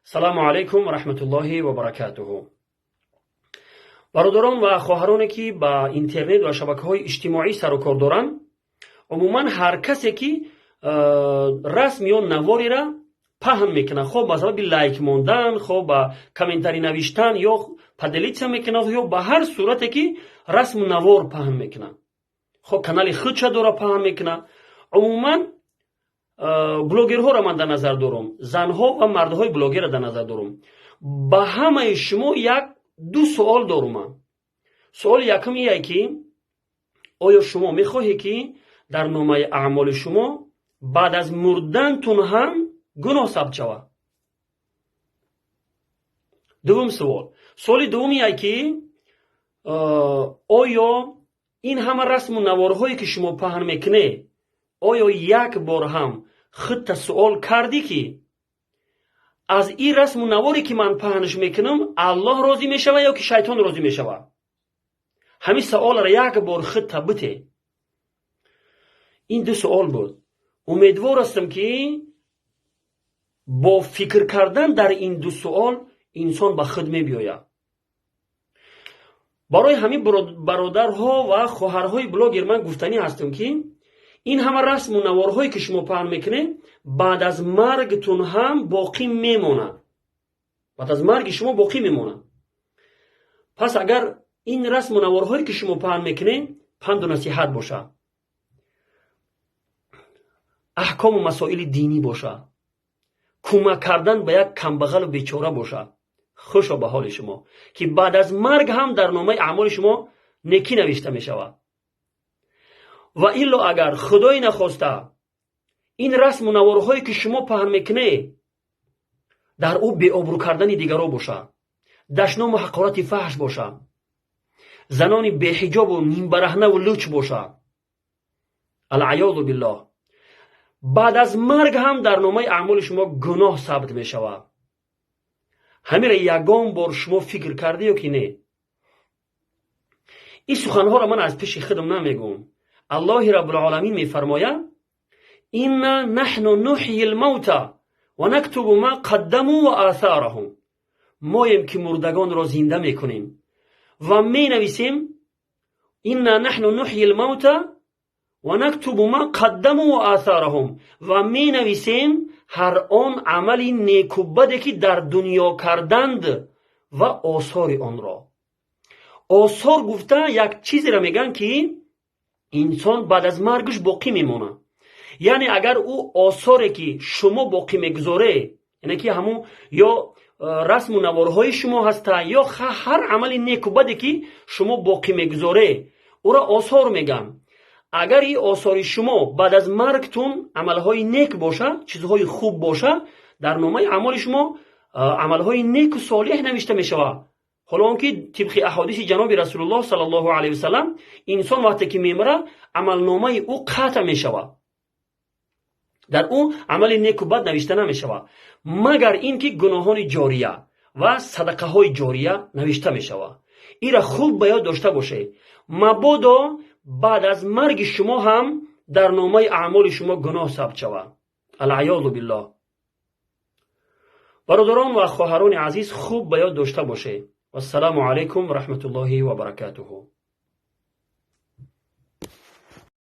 سلام علیکم و رحمت الله و برکاته. برادران و خواهرانی که با اینترنت و شبکه‌های اجتماعی سر و کار دارند، عموما هر کسی که رسم یا نواری را پهن میکنه، خب مثلا به لایک موندن، خب با کامنتاری نوشتن یا پدلیت میکنه یا به هر صورتی که رسم نوار پهن میکنه، خب کانال خودش داره پهن میکنه. عموما بلوگرها را من در نظر دارم، زنها و مردهای بلوگر را در نظر دارم. با همه شما دو سوال دارم. سوال یکم اینه که آیا شما میخواهی که در نامه اعمال شما بعد از مردنتون هم گناه ثبت شود؟ دوم سوال دوم اینه که آیا این همه رسم و نوارهایی که شما پهن میکنه، آیا یک بار هم خودت سوال کردی که از این رسم و نواری که من پهنش میکنم الله راضی میشوه یا که شیطان راضی میشوه؟ همین سوال را یک بار خودت بته. این دو سوال بود. امیدوار هستم که با فکر کردن در این دو سوال انسان به خود میبیاید. برای همین برادرها و خواهرهای بلاگر من گفتنی هستم که این همه رسم و نوارهایی که شما پهن میکنه بعد از مرگتون هم باقی میمونه. بعد از مرگ شما باقی میمونه. پس اگر این رسم و نوارهایی که شما پهن میکنه پند و نصیحت باشه، احکام و مسائل دینی باشه، کمک کردن به یک کمبغل و بیچاره باشه، خوشا به حال شما که بعد از مرگ هم در نامه اعمال شما نیکی نوشته میشود. و الا اگر خدای نخواسته این رسم و نوارهایی که شما پهن میکنه در او بی آبرو کردن دیگران باشه، دشنام و حقارت فحش باشه، زنان بی حجاب و نیم برهنه و لوچ باشه، العیاذ بالله، بعد از مرگ هم در نامه اعمال شما گناه ثبت میشود. همین را یگان بار شما فکر کرده یا که نه؟ این سخنها را من از پیش خودم نمیگم. الله رب العالمین میفرماید اینا نحن نحیی الموتى و نکتب ما قدموا و آثارهم. مایم که مردگان را زنده میکنیم و می نویسیم اینا نحن نحیی الموتى و نکتب ما قدموا و آثارهم، و می نویسیم هر آن عمل نیک و بدی که در دنیا کردند و آثار آن را. آثار گفته یک چیزی را میگن که انسان بعد از مرگش باقی میمونه. یعنی اگر او آثاری که شما باقی میگذاره، یعنی که همون یا رسم و نوارهای شما هسته یا هر عمل نیک و بدی که شما باقی میگذاره، او را آثار میگن. اگر این آثار شما بعد از مرگتون عملهای نیک باشه، چیزهای خوب باشه، در نامه اعمال شما عملهای نیک و صالح نوشته میشود. حالا اونکه طبق احادیث جناب رسول الله صلی الله علیه و سلم انسان وقتی که میمیره عمل نامه او قطع میشود، در او عمل نیک و بد نوشته نمیشود مگر اینکه گناهان جاریه و صدقه های جاریه نوشته میشود. این را خوب به یاد داشته باشه، مبادا بعد از مرگ شما هم در نامه اعمال شما گناه ثبت شود. العیاذ بالله. برادران و خواهران عزیز خوب به یاد داشته باشه. والسلام علیکم و رحمت الله و برکاته.